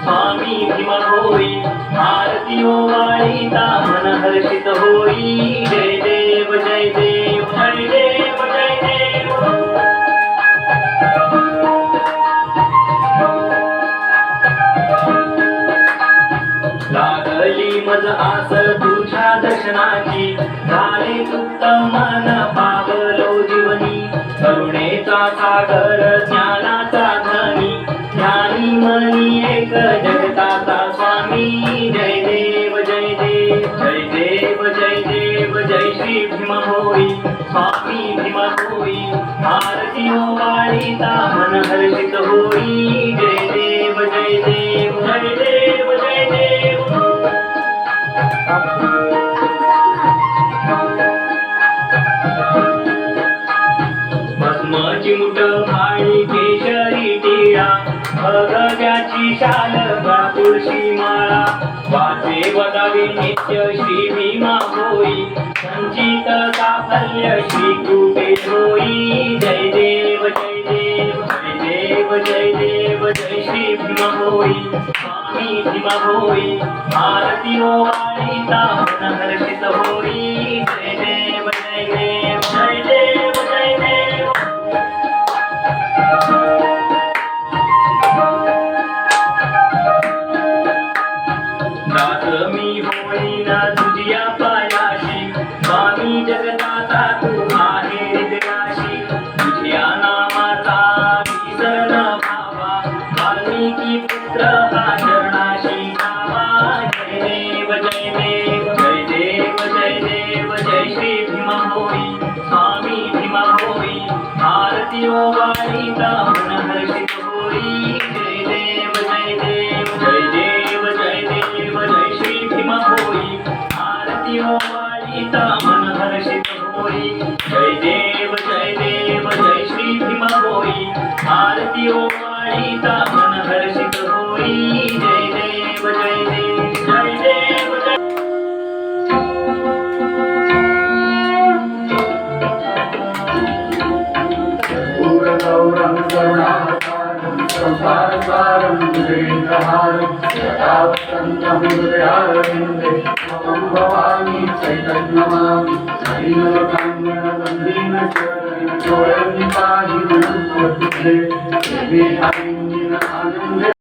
स्वामी भीमा होई आरती ओवाळीता मन हर्षित होई जय देव जय देव जय देव जय देव लागली मज आस तुझ्या दर्शनाची झाले तृप्त मन पावलो जीवनी करुणेचा सागर ज्ञानाचा धनी ज्ञानी मनी एक जगताचा स्वामी जय देव जय देव जय देव जय देव जय श्री भीम होई स्वामी भीम होई आरती ओवाळीता मन हर्षित होई जय देव जय देव जय देव जय देव भस्मची मुठ भाळी केशरी टिळा भगव्याची शाल तुळशी माळा वाचे वदावे नित्य श्री भीमा होई संचित साफल्य श्री कृपे होई जय देव जय देव जय देव जय देव जय श्री भीमा होई स्वामी भीमा होई आरती ओवाळीता मन हर्षित होई जय देव जय देव जय देव जय देव दास मी होईन तुझ्या पायाशी स्वामी जगताचा तू आहे हृदयाशी तुझ्या नामाचा विसर न भावा वाल्मिकी पुत्र हा शरणाशी गावा जय देव जय देव जय देव जय देव जय श्री भीमा होई स्वामी भीमा होई आरती ओवाळीता मन हर्षित होई जय देव जय देव जय देव जय देव जय श्री भीमा होई आरती ओवाळीता मन हर्षित होई जय देव जय देव जय श्री भीमा होई आरती ओवाळीता मन हर्षित होई जय देव जय देव जय देव जय पूर्णगौरं करुणावतारं संसारसारं सुरेन्द्रहारं यथा वसन्तं हृदयारविन्दे त्वं भवानी चैतन्यमामि हरिनरकाङ्गणवन्दीन चरणं पाहि नमः तुभ्ये देवी हरिं आनन्दे